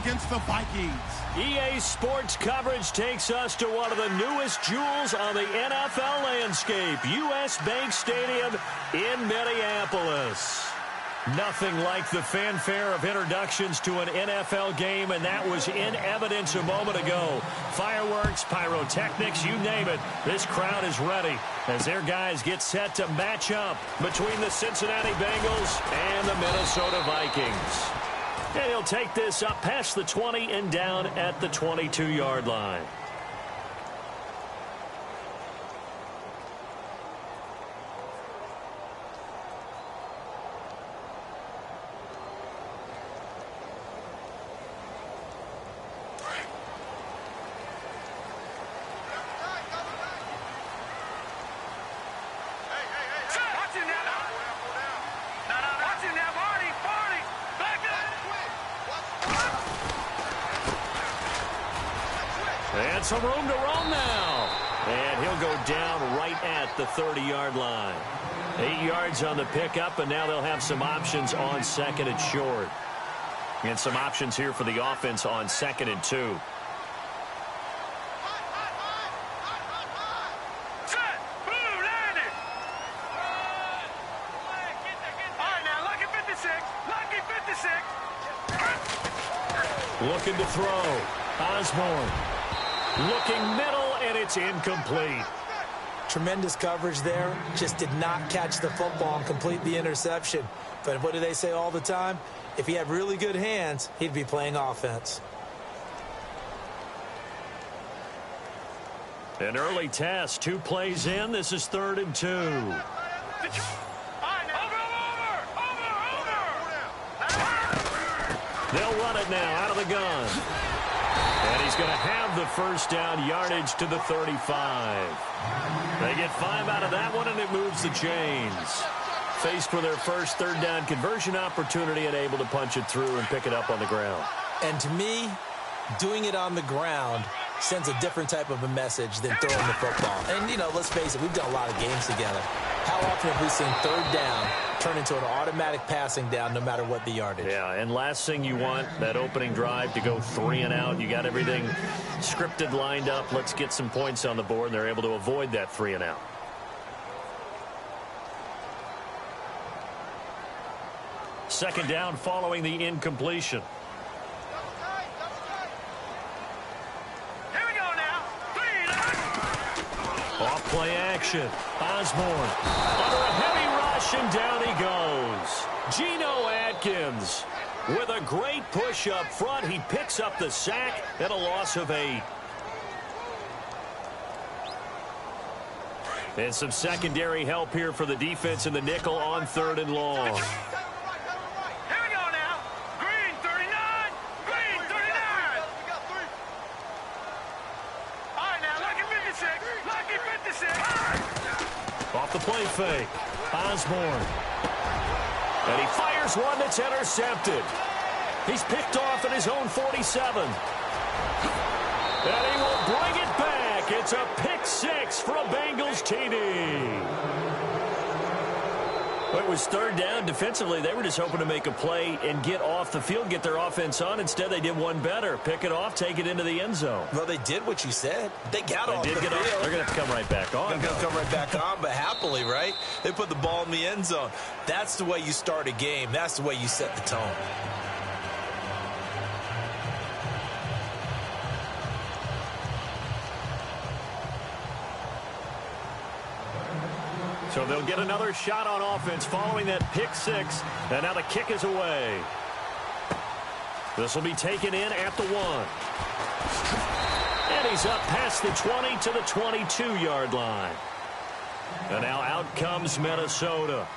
against the Vikings. EA Sports coverage takes us to one of the newest jewels on the NFL landscape, U.S. Bank Stadium in Minneapolis. Nothing like the fanfare of introductions to an NFL game, and that was in evidence a moment ago. Fireworks, pyrotechnics, you name it. This crowd is ready as their guys get set to match up between the Cincinnati Bengals and the Minnesota Vikings. And he'll take this up past the 20 and down at the 22-yard line. And some room to roam now. And he'll go down right at the 30-yard line. 8 yards on the pickup, and now they'll have some options on second and short. And some options here for the offense on second and 2. Looking to throw. Osborne. Looking middle, and it's incomplete. Tremendous coverage there. Just did not catch the football and complete the interception. But what do they say all the time? If he had really good hands, he'd be playing offense. An early test. 2 plays in. This is 3rd and 2. They'll run it now out of the gun. And he's going to have the first down, yardage to the 35. They get 5 out of that one, and it moves the chains. Faced with their first 3rd down conversion opportunity and able to punch it through and pick it up on the ground. And to me, doing it on the ground sends a different type of a message than throwing the football. And, you know, let's face it, we've done a lot of games together. How often have we seen 3rd down turn into an automatic passing down no matter what the yardage? Yeah, and last thing you want, that opening drive to go 3 and out. You got everything scripted, lined up. Let's get some points on the board, and they're able to avoid that 3 and out. Second down following the incompletion. Off play action. Osborne under a heavy rush, and down he goes. Geno Atkins with a great push up front. He picks up the sack and a loss of 8. And some secondary help here for the defense in the nickel on 3rd and long. Off the play fake. Osborne. And he fires one that's intercepted. He's picked off at his own 47. And he will bring it back. It's a pick 6 for a Bengals TD. It was 3rd down. Defensively, they were just hoping to make a play and get off the field, get their offense on. Instead, they did one better. Pick it off, take it into the end zone. Well, they did what you said. They got off the field. They're going to have to come right back on. They're going to come right back on, but happily, right? They put the ball in the end zone. That's the way you start a game. That's the way you set the tone. So they'll get another shot on offense following that pick 6. And now the kick is away. This will be taken in at the 1. And he's up past the 20 to the 22-yard line. And now out comes Minnesota.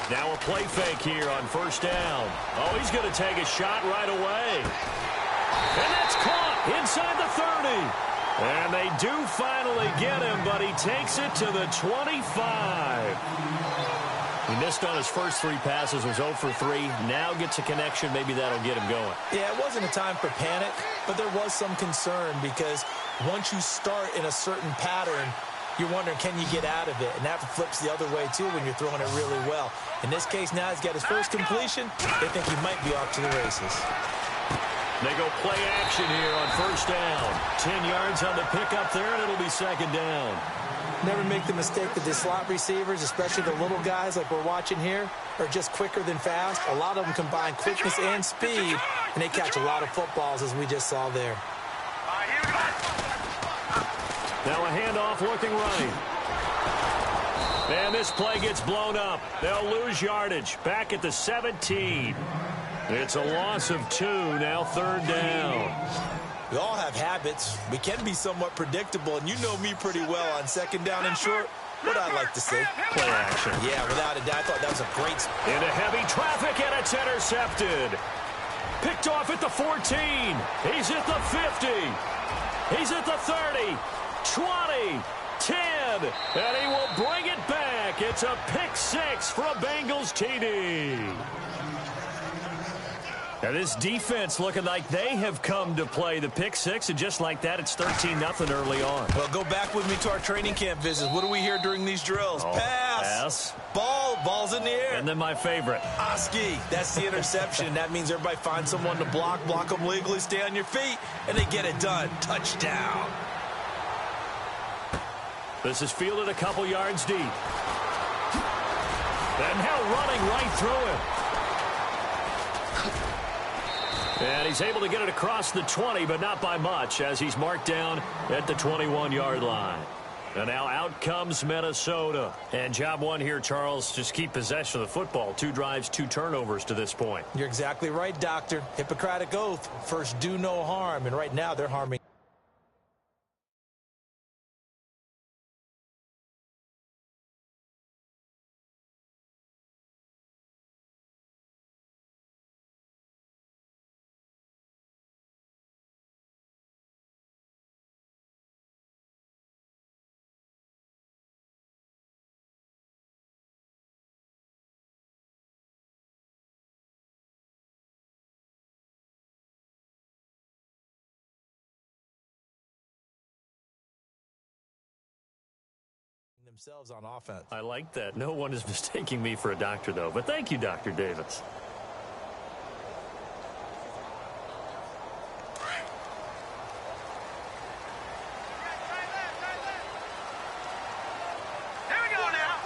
Now a play fake here on 1st down. Oh, he's going to take a shot right away. And that's caught inside the 30. And they do finally get him, but he takes it to the 25. He missed on his first 3 passes, was 0 for 3. Now gets a connection. Maybe that'll get him going. Yeah, it wasn't a time for panic, but there was some concern because once you start in a certain pattern, you're wondering, can you get out of it? And that flips the other way, too, when you're throwing it really well. In this case, now he's got his first completion. They think he might be off to the races. They go play action here on first down. 10 yards on the pickup there, and it'll be second down. Never make the mistake that the slot receivers, especially the little guys like we're watching here, are just quicker than fast. A lot of them combine quickness and speed, and they catch a lot of footballs, as we just saw there. Now a handoff looking right. And this play gets blown up. They'll lose yardage. Back at the 17. It's a loss of 2, now third down. We all have habits. We can be somewhat predictable, and you know me pretty well on second down and short. What I'd like to say. Play action. Yeah, without a doubt, I thought that was a great... Into heavy traffic, and it's intercepted. Picked off at the 14. He's at the 50. He's at the 30. 20. 10. And he will bring it back. It's a pick 6 for a Bengals TD. Now this defense looking like they have come to play the pick 6, and just like that, it's 13-0 early on. Well, go back with me to our training camp visits. What do we hear during these drills? Oh, pass. Ball's in the air. And then my favorite. Oski, that's the interception. That means everybody finds someone to block them legally, stay on your feet, and they get it done. Touchdown. This is fielded a couple yards deep. And now running right through it. And he's able to get it across the 20, but not by much, as he's marked down at the 21-yard line. And now out comes Minnesota. And job one here, Charles, just keep possession of the football. 2 drives, 2 turnovers to this point. You're exactly right, Doctor. Hippocratic oath. First, do no harm. And right now, they're harming. Themselves on offense. I like that. No one is mistaking me for a doctor, though. But thank you, Dr. Davis. Here we go now.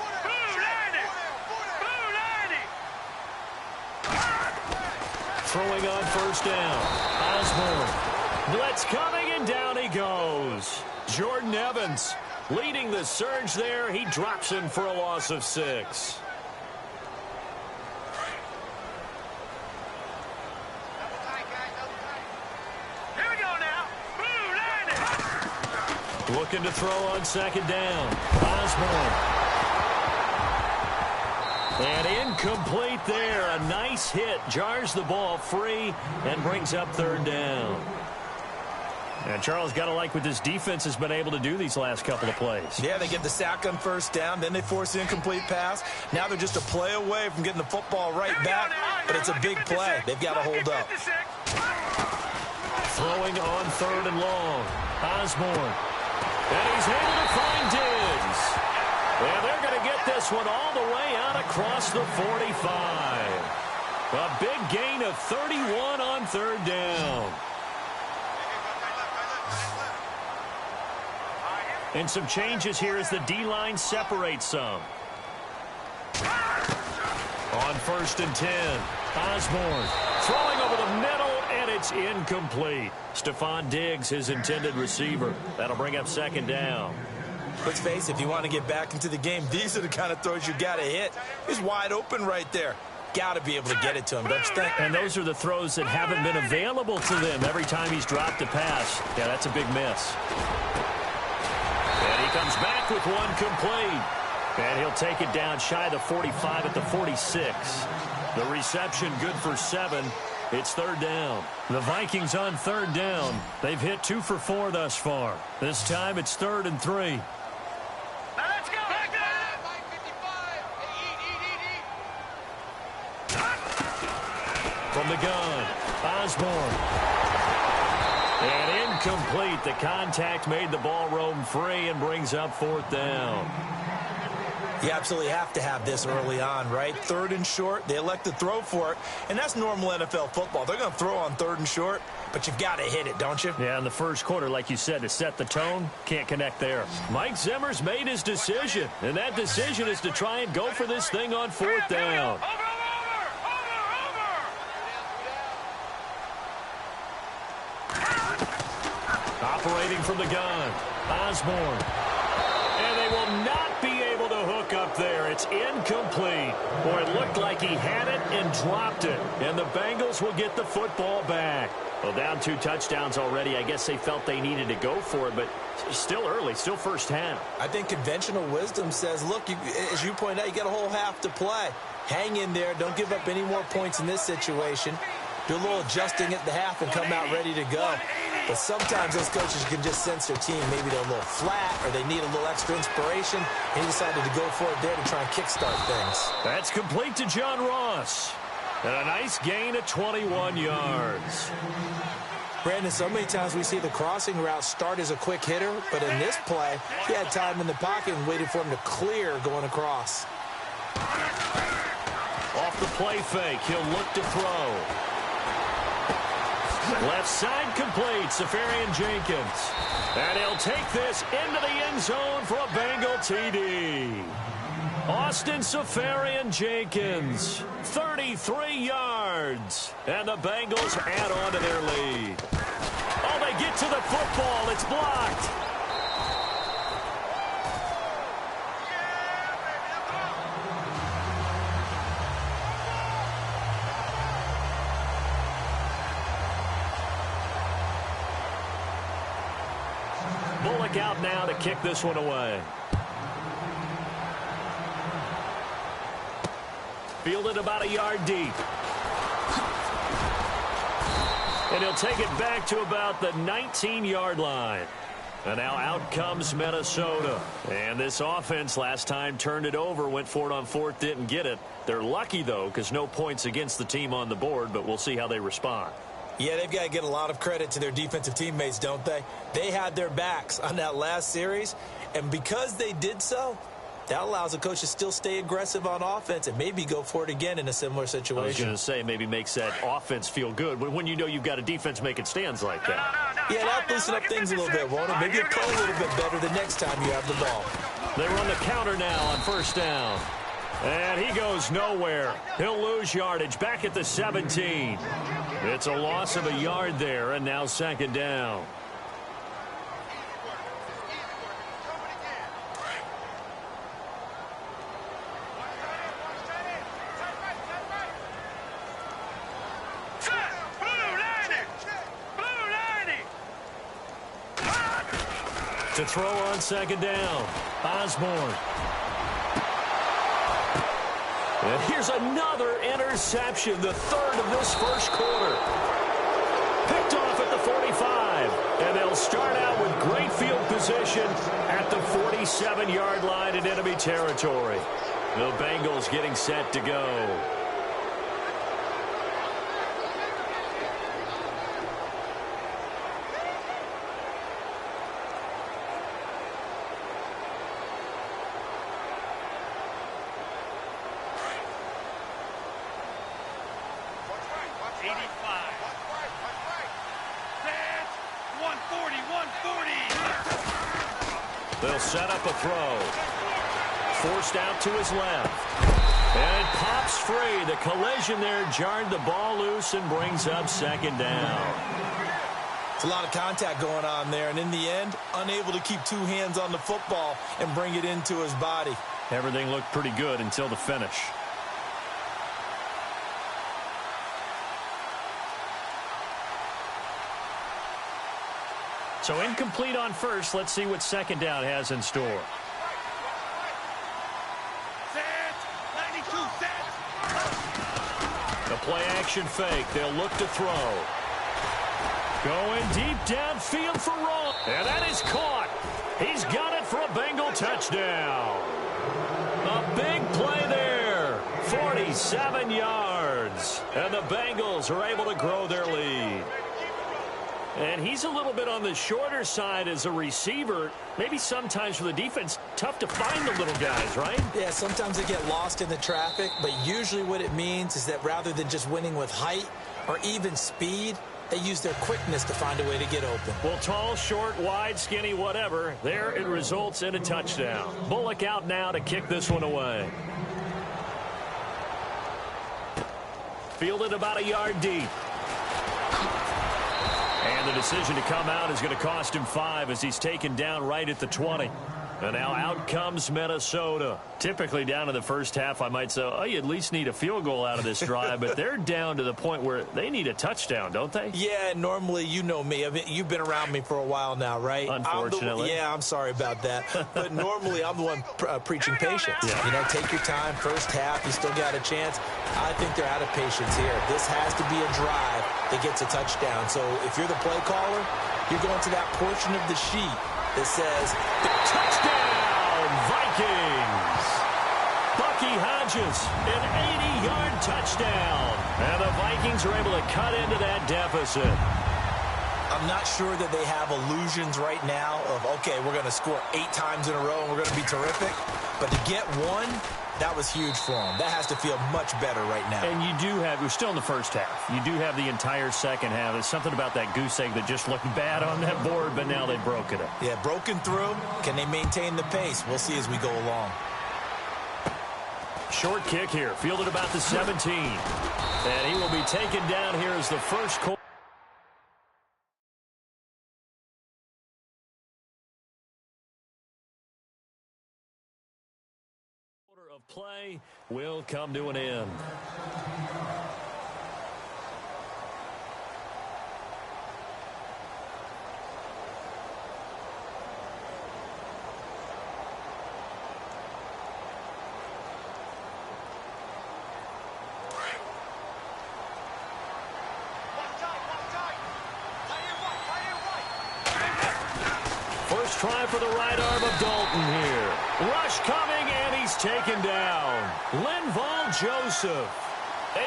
Throwing on first down. Osborne. Blitz coming, and down he goes. Jordan Evans leading the surge there. He drops in for a loss of 6. Here we go now. Looking to throw on second down. Osborne. And incomplete there. A nice hit. Jars the ball free and brings up third down. And Charles, got to like what this defense has been able to do these last couple of plays. Yeah, they get the sack on first down, then they force the incomplete pass. Now they're just a play away from getting the football right back, but it's a big play. They've got to hold up. Throwing on third and long. Osborne. And he's able to find Diggs. And they're going to get this one all the way out across the 45. A big gain of 31 on third down. And some changes here as the D-line separates some. On first and 10, Osborne throwing over the middle, and it's incomplete. Stephon Diggs, his intended receiver. That'll bring up second down. Let's face it, if you want to get back into the game, these are the kind of throws you got to hit. He's wide open right there. Got to be able to get it to him, don't you think? And those are the throws that haven't been available to them every time he's dropped a pass. Yeah, that's a big miss. And he comes back with one complete. And he'll take it down shy of the 45 at the 46. The reception good for 7. It's third down. The Vikings on third down. They've hit 2 for 4 thus far. This time it's 3rd and 3. Now let's go. From the gun, Osborne. And incomplete. The contact made the ball roam free and brings up 4th down. You absolutely have to have this early on, right? 3rd and short, they elect to throw for it, and that's normal NFL football. They're going to throw on 3rd and short, but you've got to hit it, don't you? Yeah, in the first quarter, like you said, to set the tone, can't connect there. Mike Zimmer's made his decision, and that decision is to try and go for this thing on 4th down. Operating from the gun, Osborne. And they will not be able to hook up there. It's incomplete. Boy, it looked like he had it and dropped it. And the Bengals will get the football back. Well, down 2 touchdowns already. I guess they felt they needed to go for it, but still early, still first half. I think conventional wisdom says, look, as you point out, you got a whole half to play. Hang in there. Don't give up any more points in this situation. Do a little adjusting at the half and come out ready to go. But sometimes those coaches can just sense their team. Maybe they're a little flat or they need a little extra inspiration. And he decided to go for it there to try and kickstart things. That's complete to John Ross. And a nice gain of 21 yards. Brandon, so many times we see the crossing route start as a quick hitter, but in this play, he had time in the pocket and waited for him to clear going across. Off the play fake, he'll look to throw. Left side complete, Safarian Jenkins. And he'll take this into the end zone for a Bengal TD. Austin Safarian Jenkins, 33 yards. And the Bengals add on to their lead. Oh, they get to the football. It's blocked. Bullock out now to kick this one away. Fielded about a yard deep. And he'll take it back to about the 19-yard line. And now out comes Minnesota. And this offense last time turned it over, went for it on 4th, didn't get it. They're lucky, though, because no points against the team on the board, but we'll see how they respond. Yeah, they've got to get a lot of credit to their defensive teammates, don't they? They had their backs on that last series, and because they did so, that allows the coach to still stay aggressive on offense and maybe go for it again in a similar situation. I was going to say maybe makes that offense feel good when you know you've got a defense making stands like that. Yeah, that'll loosen up things a little bit, won't it? Maybe you'll play a little bit better the next time you have the ball. They run the counter now on 1st down. And he goes nowhere. He'll lose yardage back at the 17. It's a loss of a yard there, and now 2nd down. To throw on 2nd down, Osborne. And here's another interception, the 3rd of this first quarter. Picked off at the 45. And they'll start out with great field position at the 47-yard line in enemy territory. The Bengals getting set to go. They'll set up a throw. Forced out to his left. And it pops free. The collision there jarred the ball loose and brings up 2nd down. It's a lot of contact going on there, and in the end, unable to keep 2 hands on the football and bring it into his body. Everything looked pretty good until the finish. So incomplete on 1st. Let's see what 2nd down has in store. The play action fake. They'll look to throw. Going deep downfield for Roll. And that is caught. He's got it for a Bengal touchdown. A big play there. 47 57 yards. And the Bengals are able to grow their lead. And he's a little bit on the shorter side as a receiver. Maybe sometimes for the defense, tough to find the little guys, right? Yeah, sometimes they get lost in the traffic, but usually what it means is that rather than just winning with height or even speed, they use their quickness to find a way to get open. Well, tall, short, wide, skinny, whatever, there it results in a touchdown. Bullock out now to kick this one away. Fielded about a yard deep. And the decision to come out is going to cost him 5 as he's taken down right at the 20. And now out comes Minnesota. Typically down in the first half, I might say, oh, you at least need a field goal out of this drive. But they're down to the point where they need a touchdown, don't they? Yeah, normally, you know me. I mean, you've been around me for a while now, right? Unfortunately. I'm sorry about that. But normally, I'm the one preaching patience. Yeah. You know, take your time. First half, you still got a chance. I think they're out of patience here. This has to be a drive that gets a touchdown. So if you're the play caller, you're going to that portion of the sheet that says, touchdown, Vikings! Bucky Hodges, an 80-yard touchdown. And the Vikings are able to cut into that deficit. I'm not sure that they have illusions right now of, okay, we're going to score 8 times in a row and we're going to be terrific. But to get one, that was huge for them. That has to feel much better right now. And you do have, we're still in the first half. You do have the entire second half. There's something about that goose egg that just looked bad on that board, but now they've broken it. Yeah, broken through. Can they maintain the pace? We'll see as we go along. Short kick here, fielded about the 17. And he will be taken down here as the first quarter of play will come to an end. First try for the right arm of Dalton here. Rush coming, and he's taken down. Linval Joseph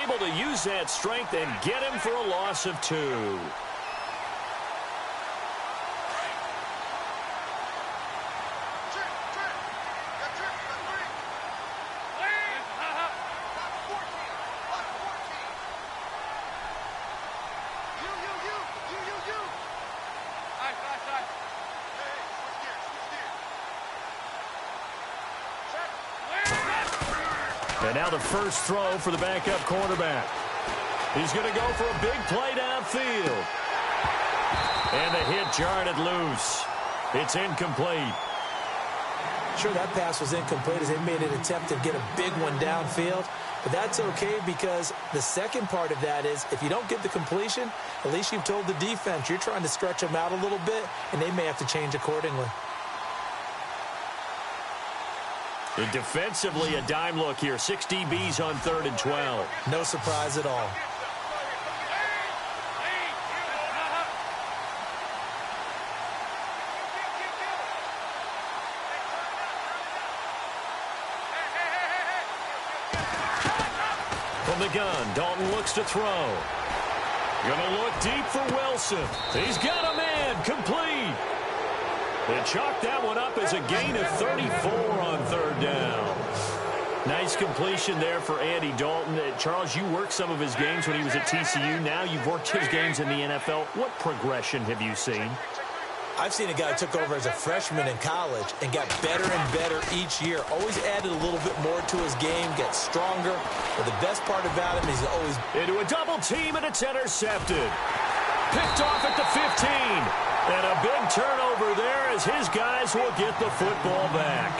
able to use that strength and get him for a loss of 2. And now the first throw for the backup quarterback. He's going to go for a big play downfield. And the hit jarred it loose. It's incomplete. Sure, that pass was incomplete as they made an attempt to get a big one downfield. But that's okay because the second part of that is if you don't get the completion, at least you've told the defense you're trying to stretch them out a little bit, and they may have to change accordingly. And defensively, a dime look here. 6 DBs on 3rd and 12. No surprise at all. From the gun, Dalton looks to throw. Gonna look deep for Wilson. He's got a man, complete. They chalked that one up as a gain of 34 on 3rd down. Nice completion there for Andy Dalton. Charles, you worked some of his games when he was at TCU. Now you've worked his games in the NFL. What progression have you seen? I've seen a guy who took over as a freshman in college and got better and better each year. Always added a little bit more to his game, gets stronger. But the best part about him is he's always... Into a double team, and it's intercepted. Picked off at the 15. And a big turnover there as his guys will get the football back.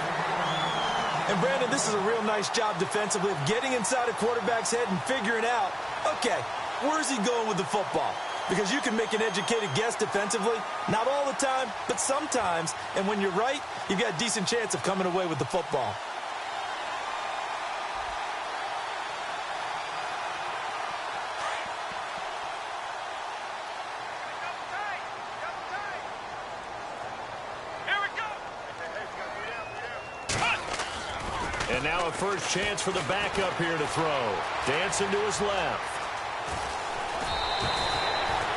And, Brandon, this is a real nice job defensively of getting inside a quarterback's head and figuring out, okay, where's he going with the football? Because you can make an educated guess defensively. Not all the time, but sometimes. And when you're right, you've got a decent chance of coming away with the football. And now a first chance for the backup here to throw. Dancing to his left.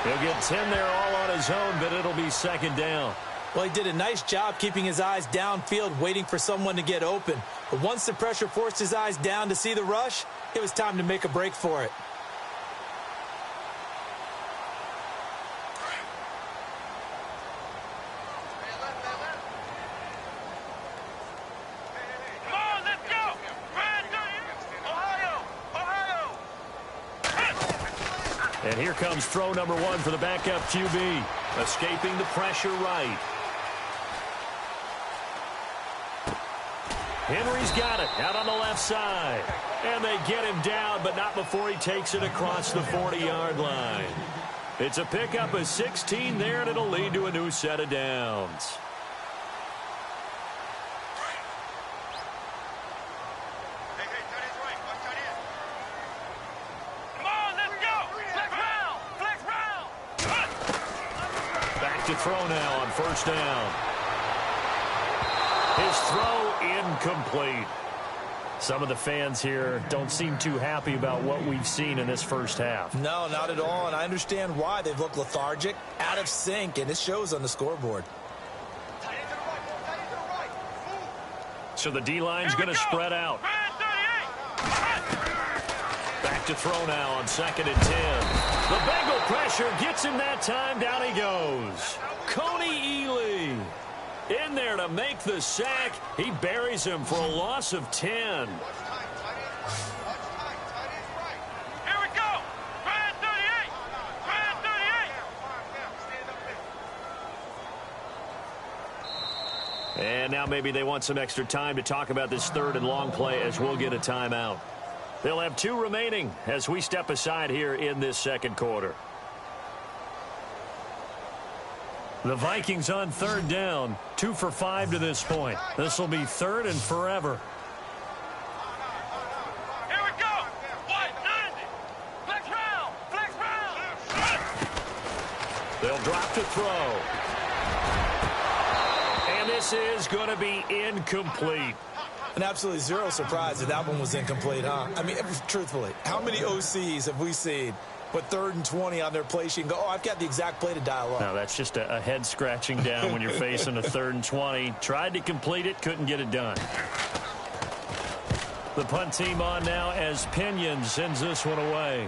He'll get 10 there all on his own, but it'll be second down. Well, he did a nice job keeping his eyes downfield, waiting for someone to get open. But once the pressure forced his eyes down to see the rush, it was time to make a break for it. And here comes throw number 1 for the backup QB. Escaping the pressure right. Henry's got it out on the left side. And they get him down, but not before he takes it across the 40-yard line. It's a pickup of 16 there, and it'll lead to a new set of downs. To throw now on first down. His throw incomplete. Some of the fans here don't seem too happy about what we've seen in this first half. No, not at all, and I understand why. They've looked lethargic, out of sync, and it shows on the scoreboard. So the D-line's going to spread out. Back to throw now on 2nd and 10. The Bengal pressure gets him that time. Down he goes. Coney Ely in there to make the sack. He buries him for a loss of 10. Here we go. Brand 38. Brand 38. And now maybe they want some extra time to talk about this 3rd and long play as we'll get a timeout. They'll have 2 remaining as we step aside here in this second quarter. The Vikings on 3rd down, 2 for 5 to this point. This will be 3rd and forever. Here we go. 190. Flex round. Flex round. They'll drop to throw. And this is going to be incomplete. And absolutely zero surprise that one was incomplete, huh? I mean, truthfully, how many OCs have we seen with 3rd and 20 on their play sheet and go, oh, I've got the exact play to dial up? No, that's just a head scratching down when you're facing a 3rd and 20. Tried to complete it, couldn't get it done. The punt team on now as Pinion sends this one away.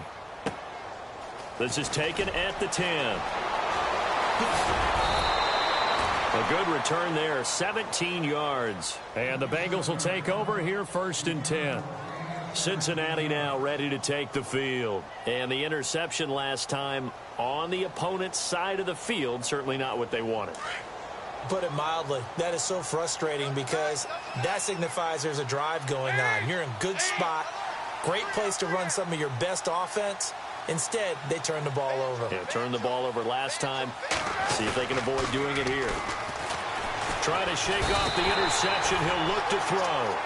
This is taken at the 10. A good return there, 17 yards. And the Bengals will take over here 1st and 10. Cincinnati now ready to take the field. And the interception last time on the opponent's side of the field, certainly not what they wanted. Put it mildly, that is so frustrating because that signifies there's a drive going on. You're in a good spot, great place to run some of your best offense. Instead, they turn the ball over. Yeah, turned the ball over last time. See if they can avoid doing it here. Trying to shake off the interception. He'll look to throw.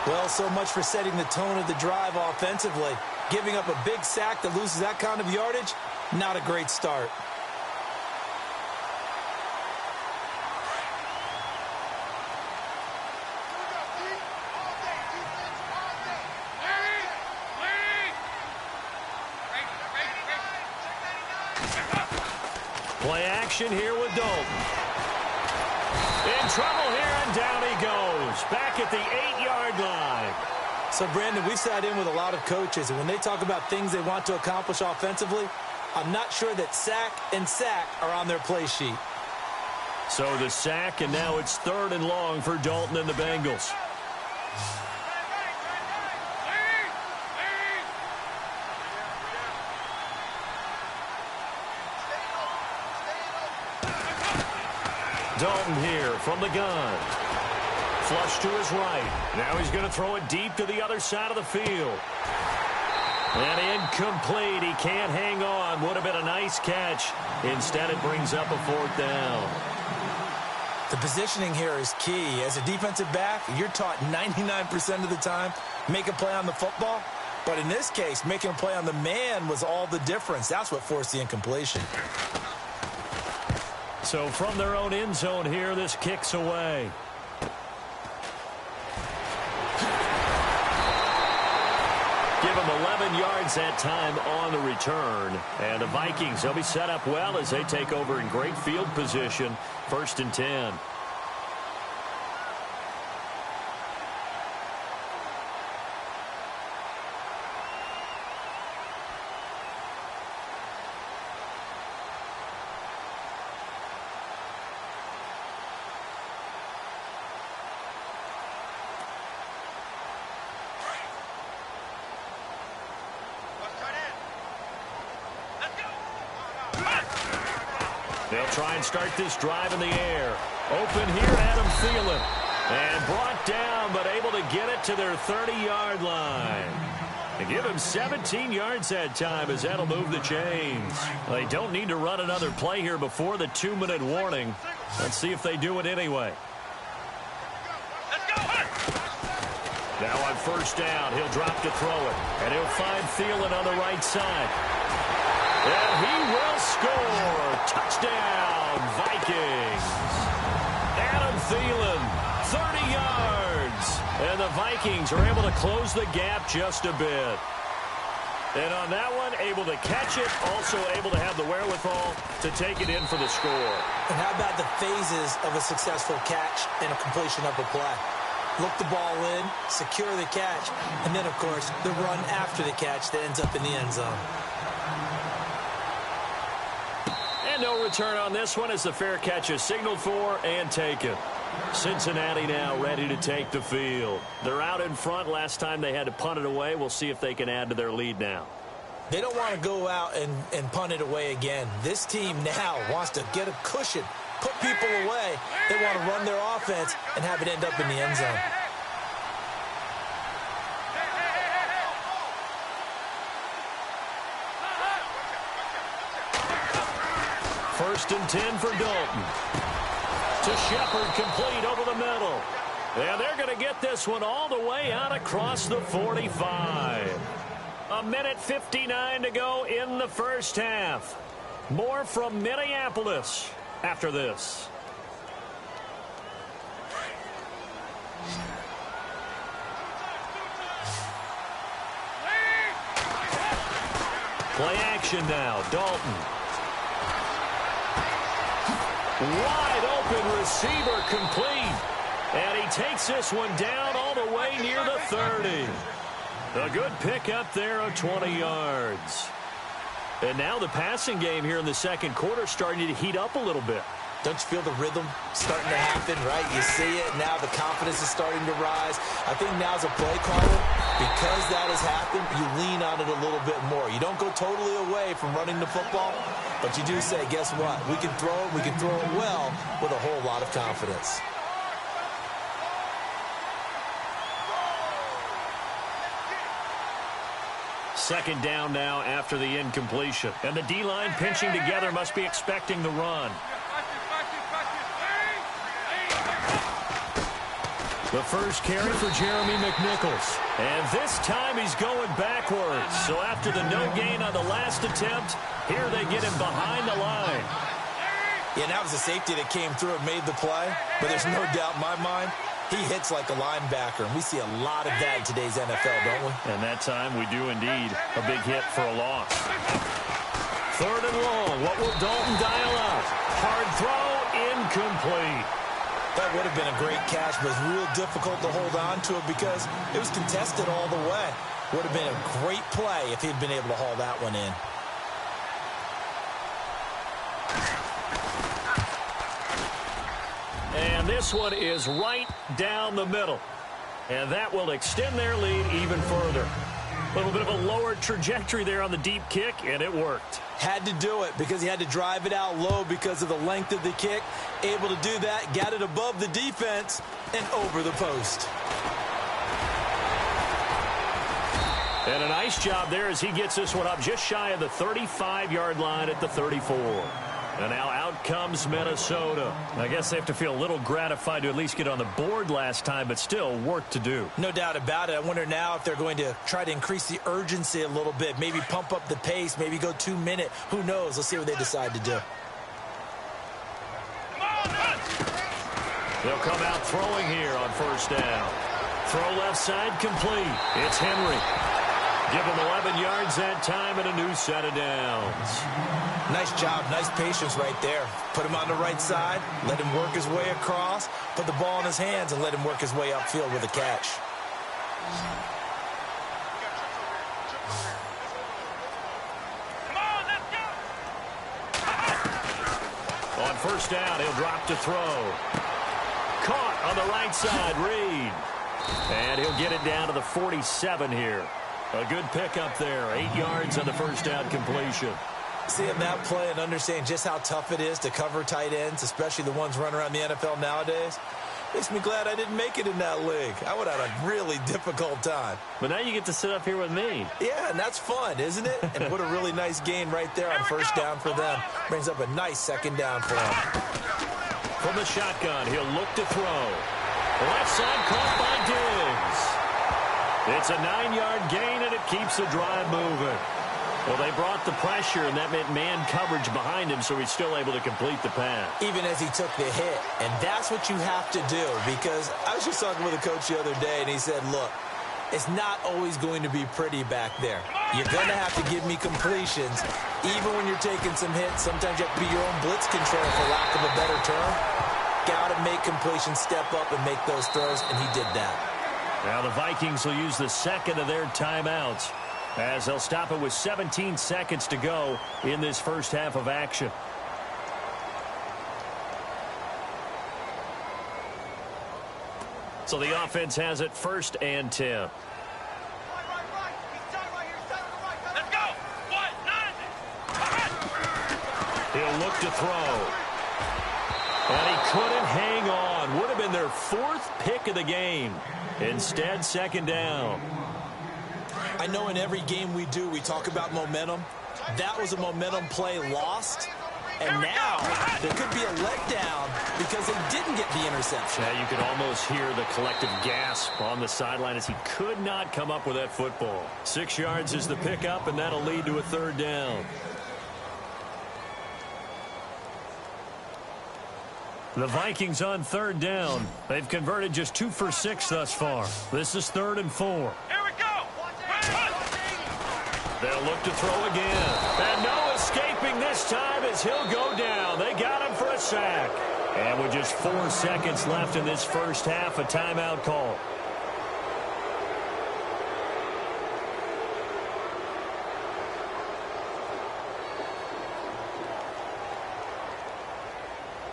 Well, so much for setting the tone of the drive offensively. Giving up a big sack that loses that kind of yardage, not a great start. Play action here with Dalton. In trouble here, and down he goes. Back at the 8-yard line. So, Brandon, we've sat in with a lot of coaches, and when they talk about things they want to accomplish offensively, I'm not sure that sack and sack are on their play sheet. So the sack, and now it's 3rd and long for Dalton and the Bengals. Dalton here from the gun. Flush to his right. Now he's going to throw it deep to the other side of the field. And incomplete. He can't hang on. Would have been a nice catch. Instead, it brings up a 4th down. The positioning here is key. As a defensive back, you're taught 99% of the time, make a play on the football. But in this case, making a play on the man was all the difference. That's what forced the incompletion. So from their own end zone here, this kicks away. him 11 yards that time on the return. And the Vikings, they'll be set up well as they take over in great field position. 1st and 10. They'll try and start this drive in the air. Open here, Adam Thielen. And brought down, but able to get it to their 30-yard line. They give him 17 yards that time as that'll move the chains. They don't need to run another play here before the 2-minute warning. Let's see if they do it anyway. Now on 1st down, he'll drop to throw it. And he'll find Thielen on the right side. And he will score. Touchdown, Vikings. Adam Thielen, 30 yards. And the Vikings are able to close the gap just a bit. And on that one, able to catch it, also able to have the wherewithal to take it in for the score. And how about the phases of a successful catch and a completion of a play? Look the ball in, secure the catch, and then, of course, the run after the catch that ends up in the end zone. And no return on this one as the fair catch is signaled for and taken. Cincinnati now ready to take the field. They're out in front. Last time they had to punt it away. We'll see if they can add to their lead now. They don't want to go out and punt it away again. This team now wants to get a cushion, put people away. They want to run their offense and have it end up in the end zone. First and 10 for Dalton. To Shepard, complete over the middle. And they're going to get this one all the way out across the 45. 1:59 to go in the first half. More from Minneapolis after this. Play action now, Dalton. Wide open receiver complete. And he takes this one down all the way near the 30. A good pickup there of 20 yards. And now the passing game here in the second quarter starting to heat up a little bit. Don't you feel the rhythm starting to happen, right? You see it, now the confidence is starting to rise. I think now's a play caller. Because that has happened, you lean on it a little bit more. You don't go totally away from running the football, but you do say, guess what? We can throw it well with a whole lot of confidence. Second down now after the incompletion. And the D-line pinching together must be expecting the run. The first carry for Jeremy McNichols. And this time he's going backwards. So after the no gain on the last attempt, here they get him behind the line. Yeah, and that was a safety that came through and made the play. But there's no doubt in my mind, he hits like a linebacker. And we see a lot of that in today's NFL, don't we? And that time we do indeed. A big hit for a loss. Third and long. What will Dalton dial up? Hard throw, incomplete. That would have been a great catch, but it's real difficult to hold on to it because it was contested all the way. Would have been a great play if he'd been able to haul that one in. And this one is right down the middle. And that will extend their lead even further. A little bit of a lower trajectory there on the deep kick, and it worked. Had to do it because he had to drive it out low because of the length of the kick. Able to do that, got it above the defense and over the post. And a nice job there as he gets this one up just shy of the 35-yard line at the 34. And now out comes Minnesota. I guess they have to feel a little gratified to at least get on the board last time, but still work to do. No doubt about it. I wonder now if they're going to try to increase the urgency a little bit, maybe pump up the pace, maybe go 2-minute. Who knows? Let's see what they decide to do. They'll come out throwing here on first down. Throw left side complete. It's Henry. Give him 11 yards that time and a new set of downs. Nice job, nice patience right there. Put him on the right side, let him work his way across, put the ball in his hands, and let him work his way upfield with a catch. On first down, he'll drop to throw. Caught on the right side, Reed. And he'll get it down to the 47 here. A good pickup there, 8 yards on the first down completion. Seeing that play and understanding just how tough it is to cover tight ends, especially the ones running around the NFL nowadays, makes me glad I didn't make it in that league. I would have had a really difficult time. But now you get to sit up here with me. Yeah, and that's fun, isn't it? And what a really nice gain right there on first down for them. Brings up a nice second down for them. From the shotgun, he'll look to throw. Left side caught by Diggs. It's a 9-yard gain, and it keeps the drive moving. Well, they brought the pressure, and that meant man coverage behind him, so he's still able to complete the pass. Even as he took the hit. And that's what you have to do, because I was just talking with a coach the other day, and he said, look, it's not always going to be pretty back there. You're going to have to give me completions. Even when you're taking some hits, sometimes you have to be your own blitz control, for lack of a better term. Got to make completions, step up, and make those throws, and he did that. Now the Vikings will use the second of their timeouts, as they'll stop it with 17 seconds to go in this first half of action. So the offense has it 1st and 10. Let's go. 190. He'll look to throw. And he couldn't hang on. Would have been their 4th pick of the game. Instead, second down. I know in every game we do, we talk about momentum. That was a momentum play lost. And now there could be a letdown because they didn't get the interception. Yeah, you could almost hear the collective gasp on the sideline as he could not come up with that football. 6 yards is the pickup, and that'll lead to a 3rd down. The Vikings on 3rd down. They've converted just 2 for 6 thus far. This is 3rd and 4. Here we go. They'll look to throw again. And no escaping this time as he'll go down. They got him for a sack. And with just 4 seconds left in this first half, a timeout call.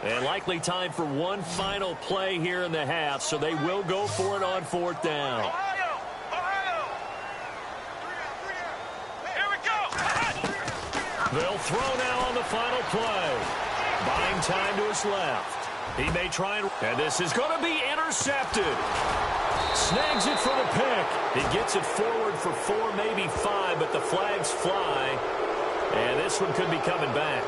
And likely time for one final play here in the half, so they will go for it on 4th down. Ohio. Here we go. They'll throw now on the final play. Buying time to his left. He may try and this is going to be intercepted. Snags it for the pick. He gets it forward for 4, maybe 5, but the flags fly. And this one could be coming back.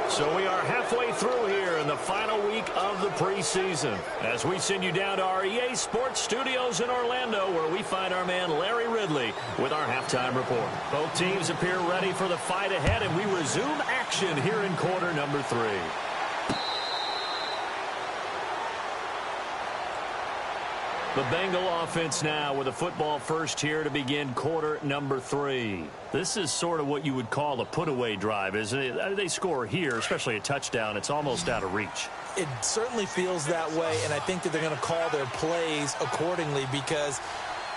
So we are halfway through here in the final week of the preseason as we send you down to our EA Sports Studios in Orlando, where we find our man Larry Ridley with our halftime report. Both teams appear ready for the fight ahead, and we resume action here in quarter number 3. The Bengal offense now with a football first here to begin quarter number 3. This is sort of what you would call a put-away drive, isn't it? They score here, especially a touchdown. It's almost out of reach. It certainly feels that way, and I think that they're going to call their plays accordingly, because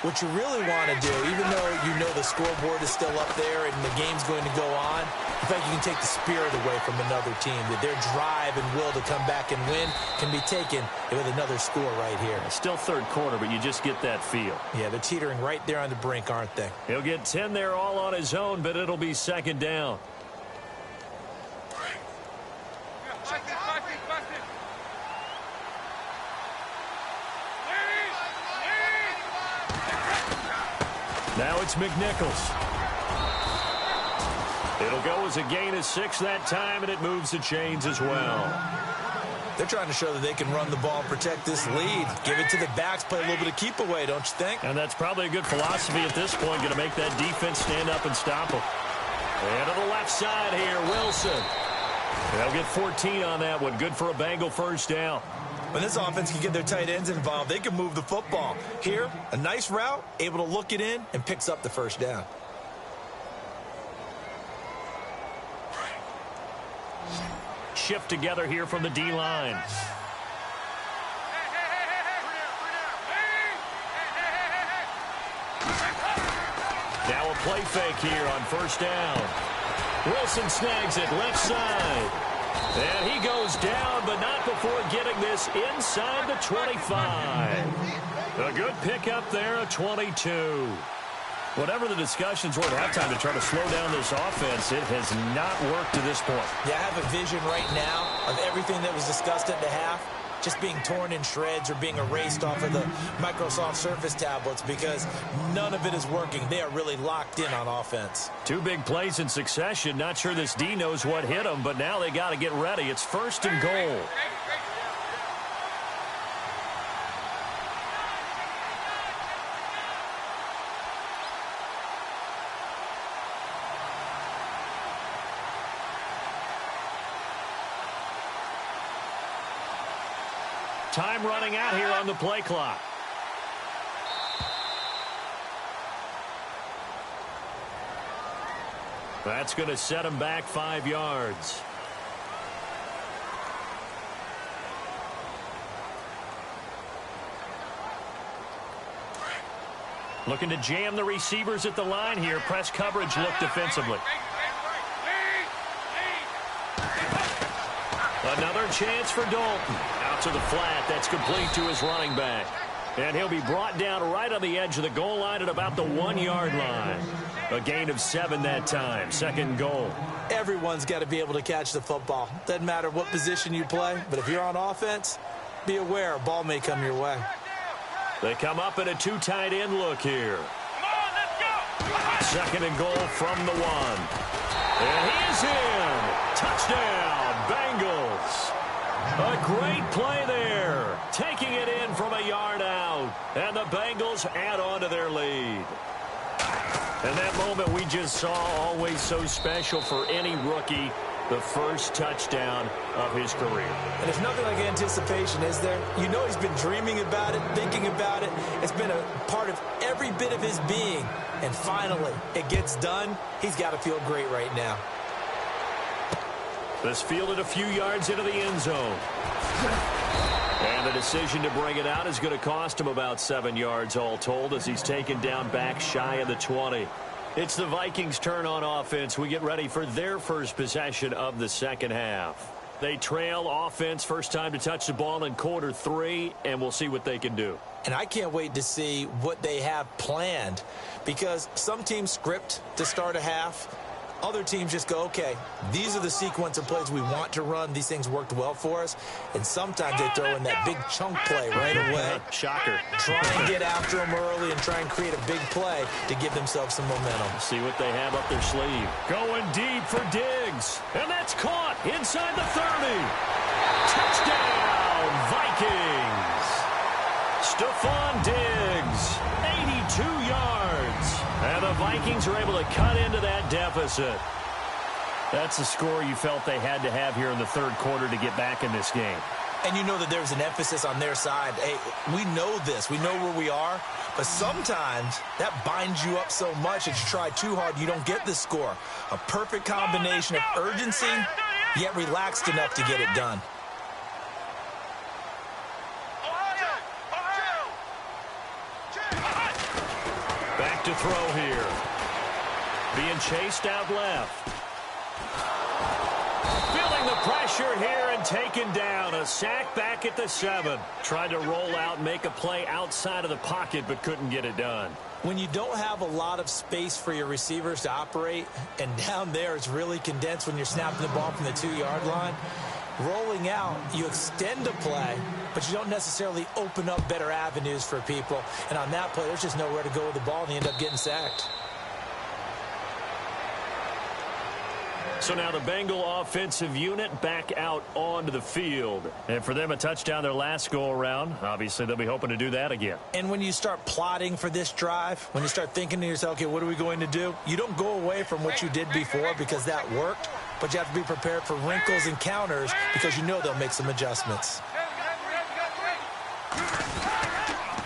what you really want to do, even though you know the scoreboard is still up there and the game's going to go on, in fact, you can take the spirit away from another team. That their drive and will to come back and win can be taken with another score right here. It's still third quarter, but you just get that feel. Yeah, they're teetering right there on the brink, aren't they? He'll get 10 there all on his own, but it'll be second down. Now it's McNichols. It'll go as a gain of 6 that time, and it moves the chains as well. They're trying to show that they can run the ball and protect this lead. Give it to the backs, play a little bit of keep away, don't you think? And that's probably a good philosophy at this point, going to make that defense stand up and stop them. And to the left side here, Wilson. They'll get 14 on that one. Good for a Bengal first down. When this offense can get their tight ends involved, they can move the football. Here, a nice route, able to look it in, and picks up the first down. Shift together here from the D-line. Now a play fake here on first down. Wilson snags it left side. And he goes down, but not before getting this inside the 25. A good pickup there, a 22. Whatever the discussions were at halftime to try to slow down this offense, it has not worked to this point. Yeah, I have a vision right now of everything that was discussed at the half just being torn in shreds or being erased off of the Microsoft Surface tablets because none of it is working. They are really locked in on offense. Two big plays in succession. Not sure this D knows what hit them, but now they got to get ready. It's first and goal. Time running out here on the play clock. That's going to set him back 5 yards. Looking to jam the receivers at the line here. Press coverage look defensively. Another chance for Dalton. Out to the flat. That's complete to his running back. And he'll be brought down right on the edge of the goal line at about the 1-yard line. A gain of 7 that time. Second goal. Everyone's got to be able to catch the football. Doesn't matter what position you play, but if you're on offense, be aware a ball may come your way. They come up in a 2 tight end look here. Second and goal from the 1. And he is in. Touchdown, Bengals. A great play there. Taking it in from a yard out. And the Bengals add on to their lead. And that moment we just saw, always so special for any rookie. The first touchdown of his career. And there's nothing like anticipation, is there? You know he's been dreaming about it, thinking about it. It's been a part of every bit of his being. And finally, it gets done. He's got to feel great right now. This fielded a few yards into the end zone. And the decision to bring it out is going to cost him about 7 yards all told as he's taken down back shy of the 20. It's the Vikings' turn on offense. We get ready for their first possession of the second half. They trail offense, first time to touch the ball in quarter 3, and we'll see what they can do. And I can't wait to see what they have planned because some teams script to start a half. Other teams just go, okay, these are the sequence of plays we want to run. These things worked well for us. And sometimes they throw in that big chunk play right away. Shocker. Try and get after them early and try and create a big play to give themselves some momentum. See what they have up their sleeve. Going deep for Diggs. And that's caught inside the 30. Touchdown, Vikings. Stephon Diggs, 82 yards. And the Vikings are able to cut into that deficit. That's a score you felt they had to have here in the third quarter to get back in this game. And you know that there's an emphasis on their side. Hey, we know this. We know where we are. But sometimes that binds you up so much that you try too hard, you don't get the score. A perfect combination of urgency, yet relaxed enough to get it done. Back to throw here. Being chased out left. Feeling the pressure here and taken down. A sack back at the 7. Tried to roll out and make a play outside of the pocket, but couldn't get it done. When you don't have a lot of space for your receivers to operate, and down there it's really condensed when you're snapping the ball from the 2-yard line, rolling out, you extend a play, but you don't necessarily open up better avenues for people. And on that play, there's just nowhere to go with the ball, and you end up getting sacked. So now the Bengal offensive unit back out onto the field. And for them, a touchdown their last go-around. Obviously, they'll be hoping to do that again. And when you start plotting for this drive, when you start thinking to yourself, okay, what are we going to do? You don't go away from what you did before because that worked, but you have to be prepared for wrinkles and counters because you know they'll make some adjustments.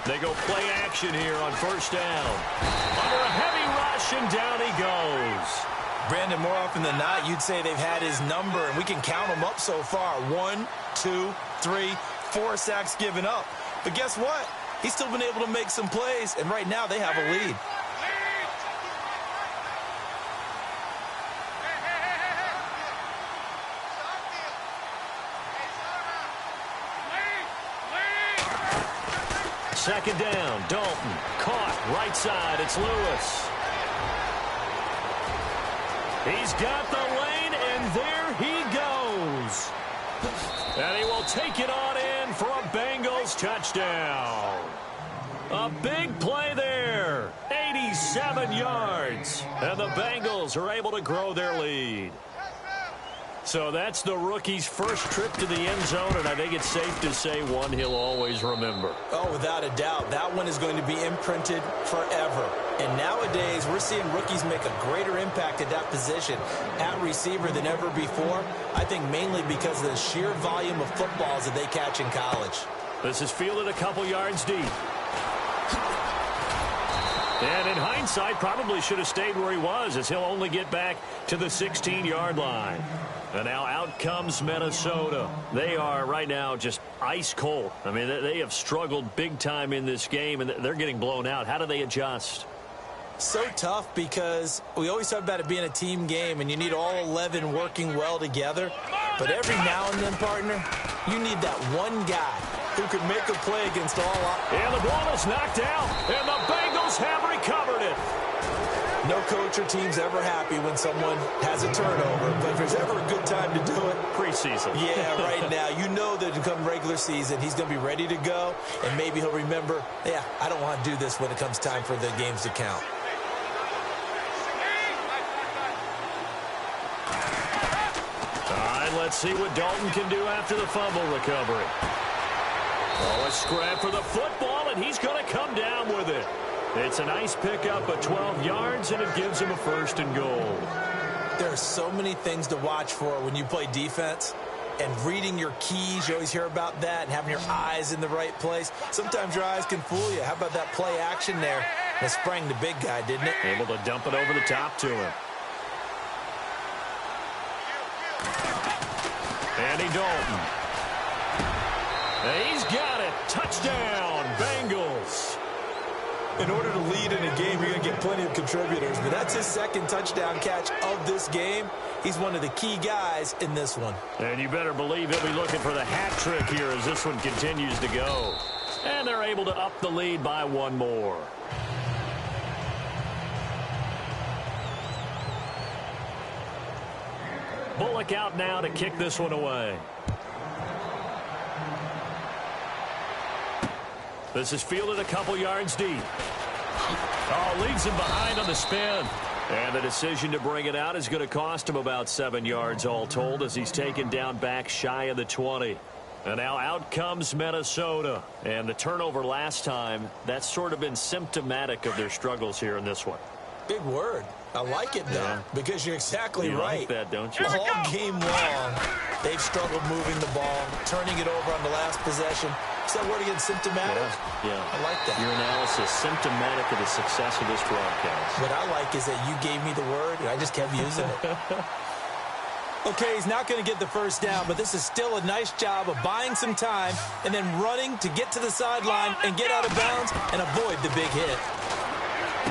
They go play action here on first down. Under a heavy rush, and down he goes. Brandon, more often than not, you'd say they've had his number, and we can count them up so far. 1, 2, 3, 4 sacks given up. But guess what? He's still been able to make some plays, and right now they have a lead. Second down, Dalton. Caught, right side, it's Lewis. He's got the lane, and there he goes. And he will take it on in for a Bengals touchdown. A big play there, 87 yards. And the Bengals are able to grow their lead. So that's the rookie's first trip to the end zone, and I think it's safe to say one he'll always remember. Oh, without a doubt. That one is going to be imprinted forever. And nowadays, we're seeing rookies make a greater impact at that position at receiver than ever before. I think mainly because of the sheer volume of footballs that they catch in college. This is fielded a couple yards deep. And in hindsight, probably should have stayed where he was, as he'll only get back to the 16-yard line. And now out comes Minnesota. They are right now just ice cold. I mean, they have struggled big time in this game, and they're getting blown out. How do they adjust? So tough, because we always talk about it being a team game, and you need all 11 working well together. But every now and then, partner, you need that one guy who can make a play against all odds. And the ball is knocked out, and the Bengals have recovered it. No coach or team's ever happy when someone has a turnover, but if there's ever a good time to do it, preseason. Yeah, right now. You know that come regular season, he's going to be ready to go, and maybe he'll remember, yeah, I don't want to do this when it comes time for the games to count. All right, let's see what Dalton can do after the fumble recovery. Oh, a scrap for the football, and he's going to come down with it. It's a nice pickup of 12 yards, and it gives him a 1st and goal. There are so many things to watch for when you play defense, and reading your keys, you always hear about that, and having your eyes in the right place. Sometimes your eyes can fool you. How about that play action there? That sprang the big guy, didn't it? Able to dump it over the top to him. Andy Dalton. He's got it. Touchdown, Bengals. In order to lead in a game, you're going to get plenty of contributors, but that's his 2nd touchdown catch of this game. He's one of the key guys in this one. And you better believe he'll be looking for the hat trick here as this one continues to go. And they're able to up the lead by one more. Bullock out now to kick this one away. This is fielded a couple yards deep. Oh, leaves him behind on the spin. And the decision to bring it out is going to cost him about 7 yards all told, as he's taken down back shy of the 20. And now out comes Minnesota. And the turnover last time, that's sort of been symptomatic of their struggles here in this one. Big word. I like it, though, because you're exactly right. You like that, don't you? All game long, they've struggled moving the ball, turning it over on the last possession. Is that word again, symptomatic? Yeah. I like that. Your analysis, symptomatic of the success of this broadcast. What I like is that you gave me the word, and I just kept using it. Okay, he's not going to get the 1st down, but this is still a nice job of buying some time and then running to get to the sideline and get out of bounds and avoid the big hit.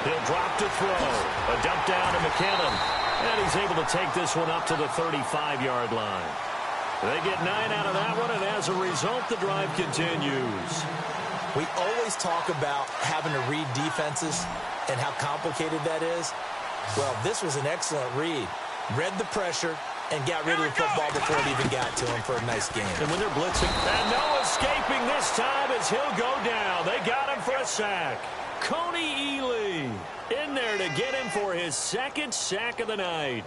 He'll drop to throw. A dump down to McKinnon. And he's able to take this one up to the 35-yard line. They get 9 out of that one, and as a result, the drive continues. We always talk about having to read defenses and how complicated that is. Well, this was an excellent read. Read the pressure and got rid of the football before it even got to him for a nice game. And when they're blitzing, and no escaping this time as he'll go down. They got him for a sack. Coney Ely in there to get him for his 2nd sack of the night.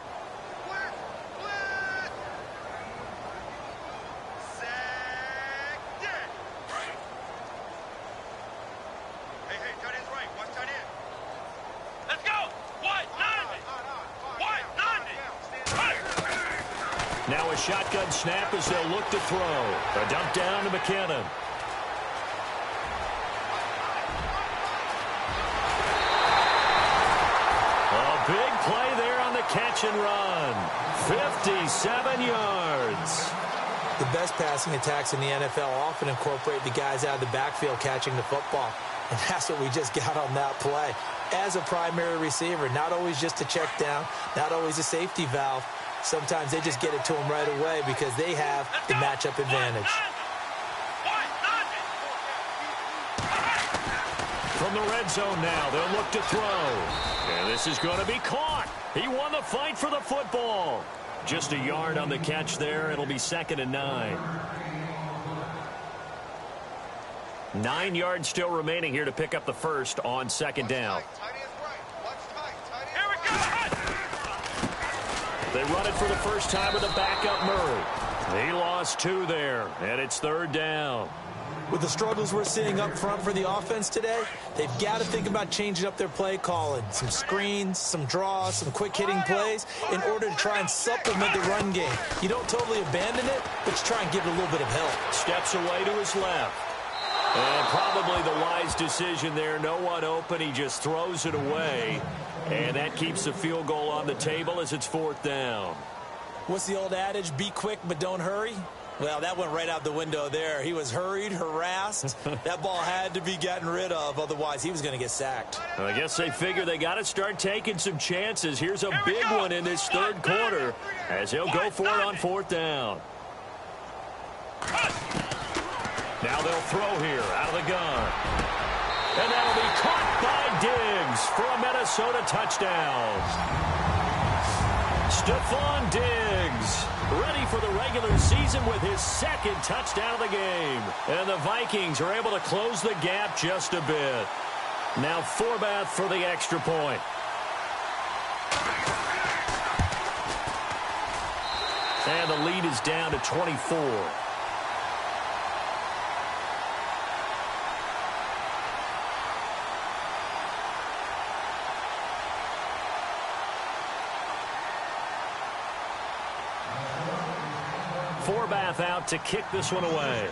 Now a shotgun snap as they'll look to throw. A dump down to McKinnon. A big play there on the catch catch and run. 57 yards. The best passing attacks in the NFL often incorporate the guys out of the backfield catching the football. And that's what we just got on that play. As a primary receiver, not always just a check down, not always a safety valve. Sometimes they just get it to them right away because they have the matchup advantage. From the red zone now, they'll look to throw. And this is going to be caught. He won the fight for the football. Just a yard on the catch there. It'll be 2nd and 9. 9 yards still remaining here to pick up the first on 2nd down. Here we go. They run it for the first time with a backup Murray. He lost 2 there, and it's 3rd down. With the struggles we're seeing up front for the offense today, they've got to think about changing up their play calling. Some screens, some draws, some quick-hitting plays in order to try and supplement the run game. You don't totally abandon it, but you try and give it a little bit of help. Steps away to his left. And probably the wise decision there. No one open. He just throws it away. And that keeps the field goal on the table as it's 4th down. What's the old adage? Be quick, but don't hurry. Well, that went right out the window there. He was hurried, harassed. That ball had to be gotten rid of. Otherwise, he was going to get sacked. I guess they figure they got to start taking some chances. Here's a big one in this 3rd quarter as he'll go for it on 4th down. Now they'll throw here out of the gun. And that'll be caught by Diggs for a Minnesota touchdown. Stephon Diggs ready for the regular season with his 2nd touchdown of the game. And the Vikings are able to close the gap just a bit. Now Forbath for the extra point. And the lead is down to 24. Forbath out to kick this one away.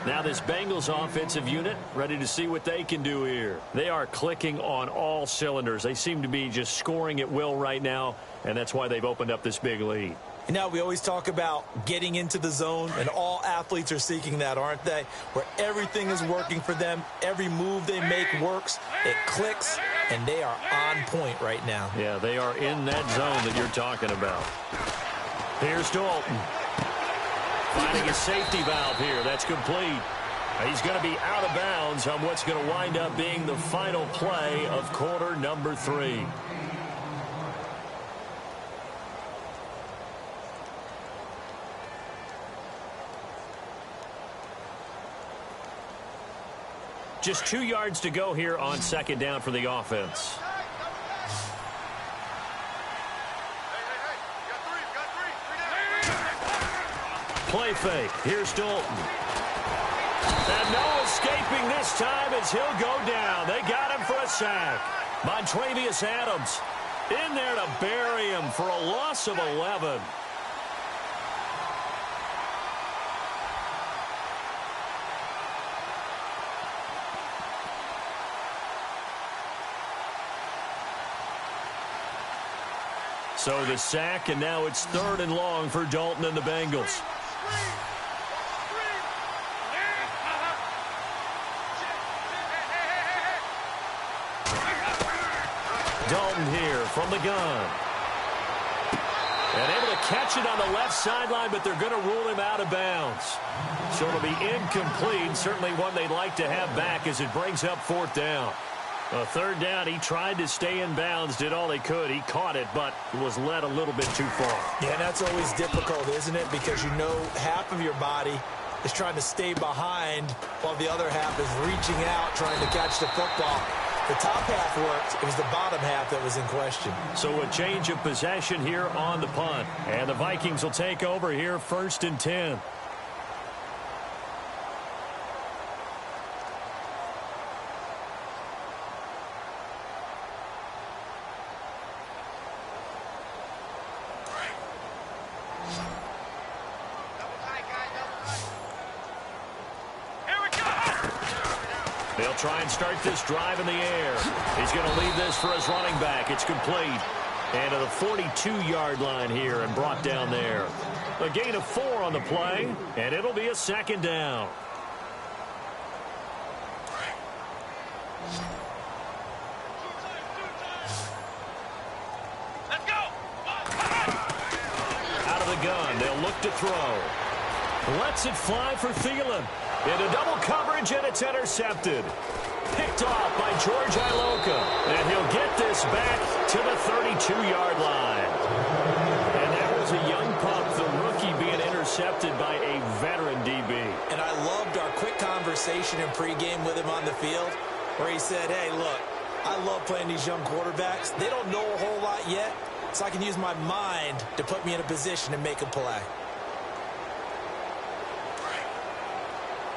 Now this Bengals offensive unit ready to see what they can do here. They are clicking on all cylinders. They seem to be just scoring at will right now, and that's why they've opened up this big lead. You know, we always talk about getting into the zone, and all athletes are seeking that, aren't they? Where everything is working for them, every move they make works, it clicks, and they are on point right now. Yeah, they are in that zone that you're talking about. Here's Dalton. Finding a safety valve here. That's complete. He's going to be out of bounds on what's going to wind up being the final play of quarter number 3. Just 2 yards to go here on 2nd down for the offense. Play fake. Here's Dalton. And no escaping this time as he'll go down. They got him for a sack. Montravius Adams in there to bury him for a loss of 11. So the sack, and now it's 3rd and long for Dalton and the Bengals. Dalton here from the gun. And able to catch it on the left sideline, but they're going to rule him out of bounds. So it'll be incomplete, certainly one they'd like to have back as it brings up 4th down. 3rd down, he tried to stay in bounds, did all he could. He caught it, but was led a little bit too far. Yeah, that's always difficult, isn't it? Because you know half of your body is trying to stay behind while the other half is reaching out, trying to catch the football. The top half worked. It was the bottom half that was in question. So a change of possession here on the punt. And the Vikings will take over here 1st and 10. Here we go. They'll try and start this drive in the air. He's going to leave this for his running back. It's complete. And to the 42-yard line here and brought down there. A gain of 4 on the play, and it'll be a second down. Let's go. Out of the gun, they'll look to throw. Lets it fly for Thielen. Into double coverage, and it's intercepted. Picked off by George Iloka. And he'll get this back to the 32-yard line. And that was a young pup, the rookie, being intercepted by a veteran DB. And I loved our quick conversation in pregame with him on the field where he said, hey, look, I love playing these young quarterbacks. They don't know a whole lot yet, so I can use my mind to put me in a position to make a play.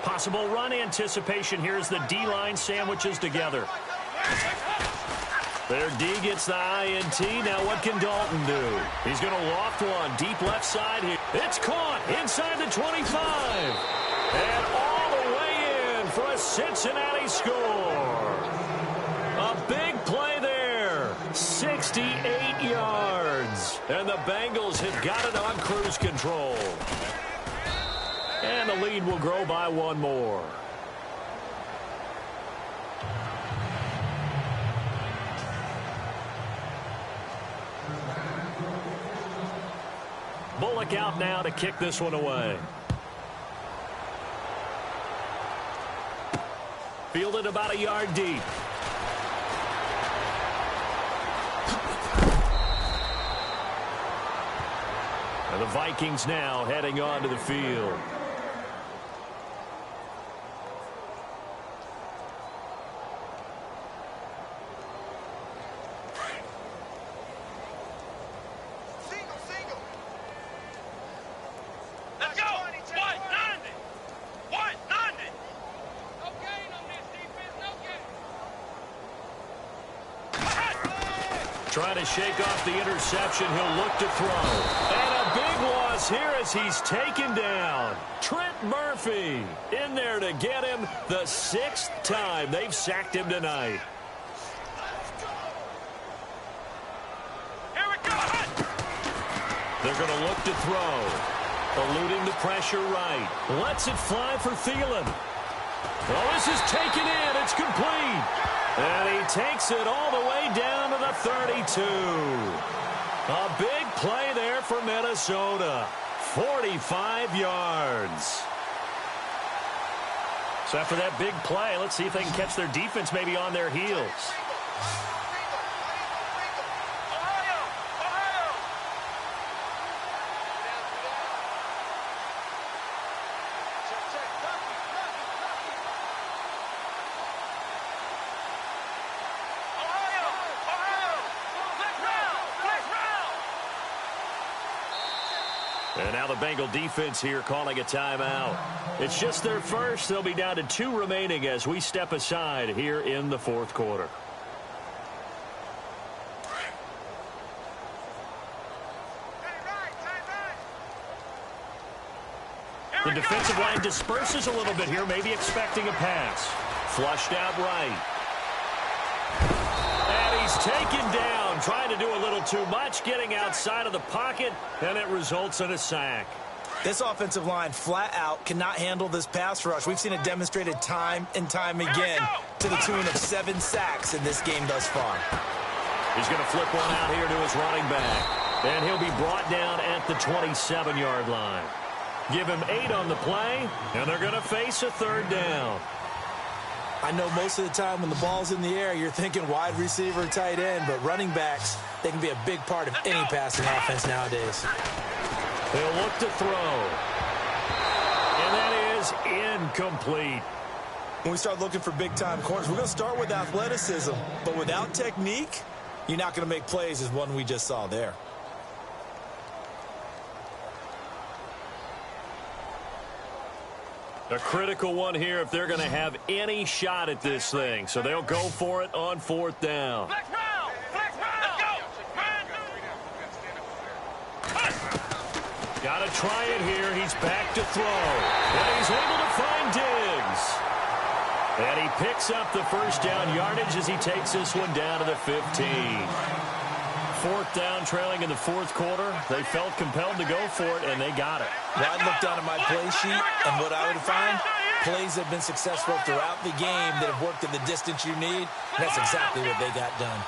Possible run anticipation here as the D-line sandwiches together. Their D gets the INT. Now what can Dalton do? He's going to loft one deep left side here. It's caught inside the 25. And all the way in for a Cincinnati score. A big play there. 68 yards. And the Bengals have got it on cruise control. And the lead will grow by 1 more. Bullock out now to kick this one away. Fielded about a yard deep. And the Vikings now heading onto the field. Trying to shake off the interception. He'll look to throw. And a big loss here as he's taken down. Trent Murphy in there to get him the 6th time they've sacked him tonight. Here we go. They're going to look to throw. Eluding the pressure right. Lets it fly for Thielen. Well, this is taken in. It's complete. And he takes it all the way down to the 32. A big play there for Minnesota. 45 yards. So after that big play, let's see if they can catch their defense maybe on their heels. And now the Bengal defense here calling a timeout. It's just their first. They'll be down to 2 remaining as we step aside here in the 4th quarter. The defensive line disperses a little bit here, maybe expecting a pass. Flushed out right. And he's taken down, trying to do a little too much, getting outside of the pocket, and it results in a sack. This offensive line flat out cannot handle this pass rush. We've seen it demonstrated time and time again to the tune of 7 sacks in this game thus far. He's going to flip one out here to his running back, and he'll be brought down at the 27-yard line. Give him 8 on the play, and they're going to face a 3rd down. I know most of the time when the ball's in the air, you're thinking wide receiver, tight end, but running backs, they can be a big part of any passing offense nowadays. They'll look to throw. And that is incomplete. When we start looking for big-time corners, we're going to start with athleticism, but without technique, you're not going to make plays as one we just saw there. A critical one here if they're going to have any shot at this thing. So they'll go for it on 4th down. Flex round. Flex round. Let's go. Got to try it here. He's back to throw. And he's able to find Diggs. And he picks up the first down yardage as he takes this one down to the 15. Fourth down, trailing in the fourth quarter. They felt compelled to go for it, and they got it. Well, I looked down at my play sheet, and what I would find, plays have been successful throughout the game that have worked in the distance you need. And that's exactly what they got done.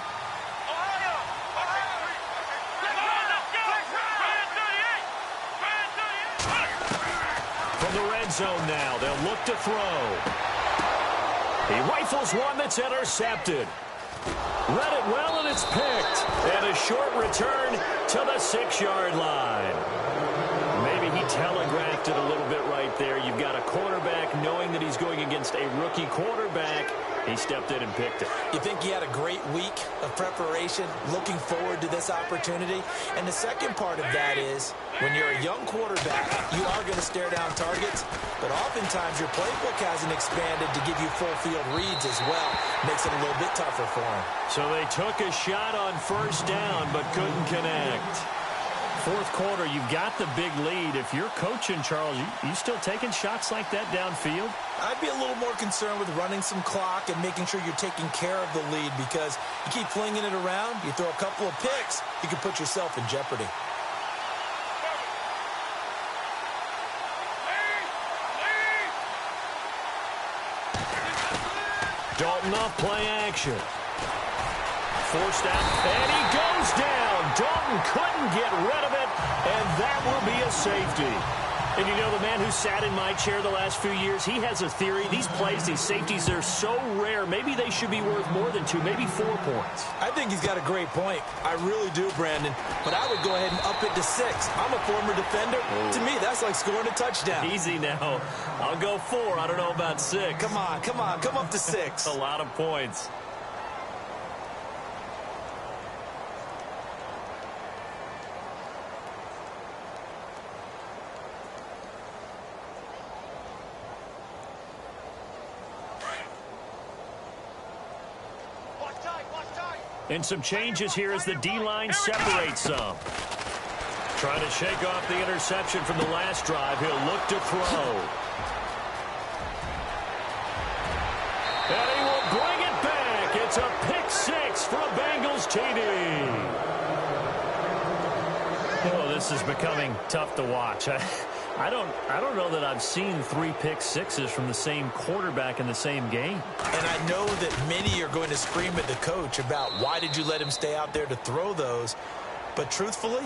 From the red zone now, they'll look to throw. He rifles one that's intercepted. Read it well, and it's picked. And a short return to the 6-yard line. Maybe he telegraphed it a little bit right there. You've got a quarterback knowing that he's going against a rookie quarterback. He stepped in and picked it. You think he had a great week of preparation, looking forward to this opportunity? And the second part of that is, when you're a young quarterback, you are going to stare down targets, but oftentimes your playbook hasn't expanded to give you full field reads as well. Makes it a little bit tougher for him. So they took a shot on first down, but couldn't connect. Fourth quarter, you've got the big lead. If you're coaching, Charles, you still taking shots like that downfield? I'd be a little more concerned with running some clock and making sure you're taking care of the lead, because you keep flinging it around, you throw a couple of picks, you can put yourself in jeopardy. Dalton off play action. Forced out, and he goes down. Dalton couldn't get rid of it, and that will be a safety. And you know, the man who sat in my chair the last few years, he has a theory. These plays, these safeties, they're so rare. Maybe they should be worth more than 2, maybe 4 points. I think he's got a great point. I really do, Brandon. But I would go ahead and up it to 6. I'm a former defender. Oh. To me, that's like scoring a touchdown. Easy now. I'll go 4. I don't know about 6. Come on. Come up to 6. A lot of points. And some changes here as the D-line separates some. Trying to shake off the interception from the last drive. He'll look to throw. And he will bring it back. It's a pick 6 for a Bengals TD. Oh, this is becoming tough to watch. I don't know that I've seen 3 pick 6s from the same quarterback in the same game. And I know that many are going to scream at the coach about why did you let him stay out there to throw those. But truthfully,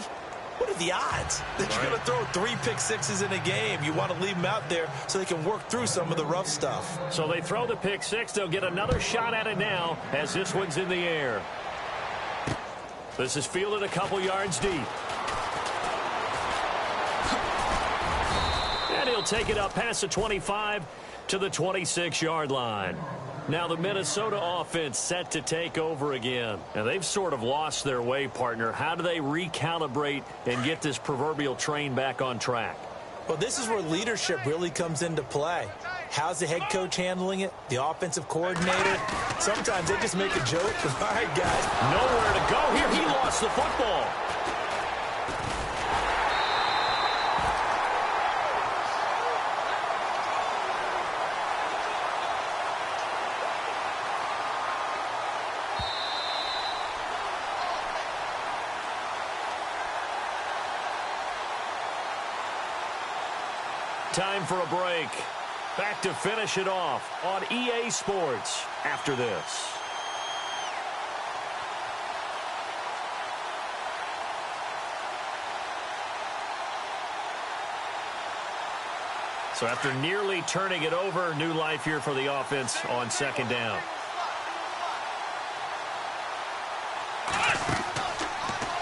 what are the odds that you're going to throw 3 pick 6s in a game? You want to leave them out there so they can work through some of the rough stuff. So they throw the pick 6. They'll get another shot at it now as this one's in the air. This is fielded a couple yards deep. And he'll take it up past the 25 to the 26-yard line. Now the Minnesota offense set to take over again. And they've sort of lost their way, partner. How do they recalibrate and get this proverbial train back on track? Well, this is where leadership really comes into play. How's the head coach handling it? The offensive coordinator? Sometimes they just make a joke. All right, guys. Nowhere to go here. He lost the football. Time for a break. Back to finish it off on EA Sports after this. So after nearly turning it over, new life here for the offense on second down.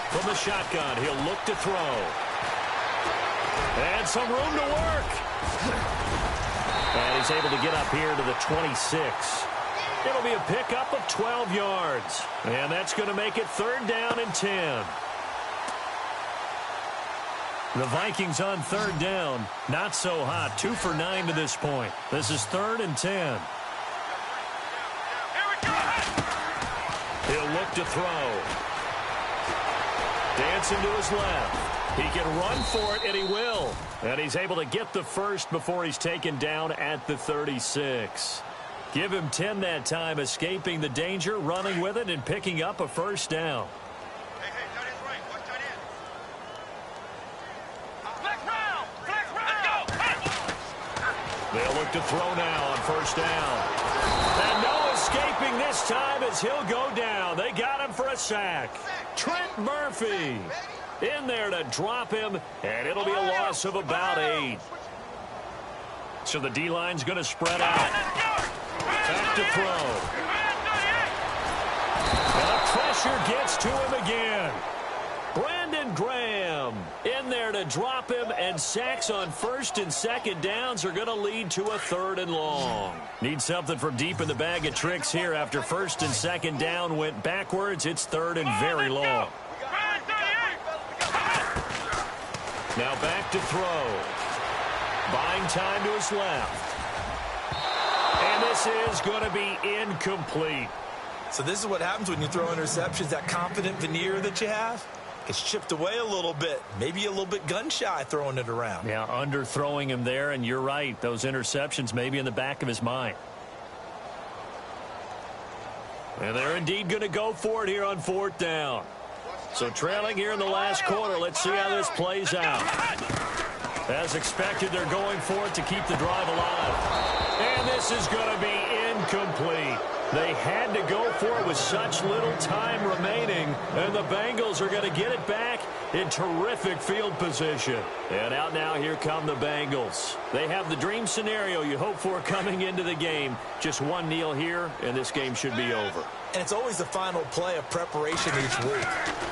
From the shotgun, he'll look to throw. And some room to work. And he's able to get up here to the 26. It'll be a pickup of 12 yards. And that's going to make it 3rd down and 10. The Vikings on 3rd down. Not so hot. 2 for 9 to this point. This is 3rd and 10. He'll look to throw. Dancing to his left. He can run for it, and he will. And he's able to get the first before he's taken down at the 36. Give him 10 that time, escaping the danger, running with it, and picking up a first down. Hey, tight end's right. Watch tight end. Flex round! Let's go! They'll look to throw now on first down. And no escaping this time as he'll go down. They got him for a sack. Trent Murphy in there to drop him, and it'll be a loss of about 8. So the D-line's going to spread out. Back to throw. And the pressure gets to him again. Brandon Graham in there to drop him, and sacks on first and second downs are going to lead to a 3rd and long. Need something from deep in the bag of tricks here. After first and second down went backwards, it's 3rd and very long. Now back to throw. Buying time to his left. And this is going to be incomplete. So this is what happens when you throw interceptions. That confident veneer that you have gets chipped away a little bit. Maybe a little bit gun-shy throwing it around. Yeah, underthrowing him there, and you're right. Those interceptions may be in the back of his mind. And they're indeed going to go for it here on 4th down. So trailing here in the last quarter. Let's see how this plays out. As expected, they're going for it to keep the drive alive. And this is going to be incomplete. They had to go for it with such little time remaining, and the Bengals are going to get it back in terrific field position. And out now, here come the Bengals. They have the dream scenario you hope for coming into the game. Just one kneel here, and this game should be over. And it's always the final play of preparation each week.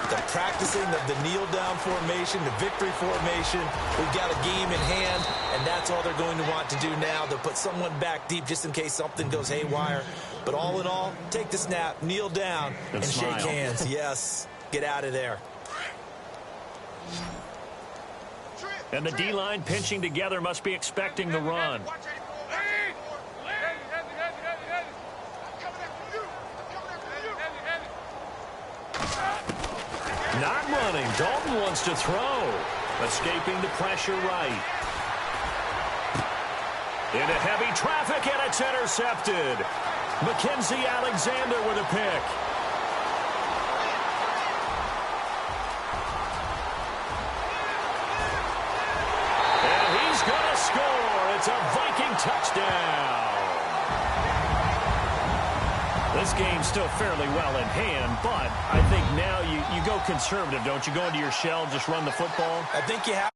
The practicing of the kneel-down formation, the victory formation. We've got a game in hand, and that's all they're going to want to do now. They'll put someone back deep just in case something goes haywire. But all in all, take the snap, kneel down, and shake hands. Yes, get out of there. And the D-line pinching together must be expecting the run. Not running. Dalton wants to throw. Escaping the pressure right. Into heavy traffic, and it's intercepted. Mackenzie Alexander with a pick. And he's going to score. It's a Viking touchdown. This game's still fairly well in hand, but I think now you go conservative, don't you? Go into your shell, just run the football. I think you have.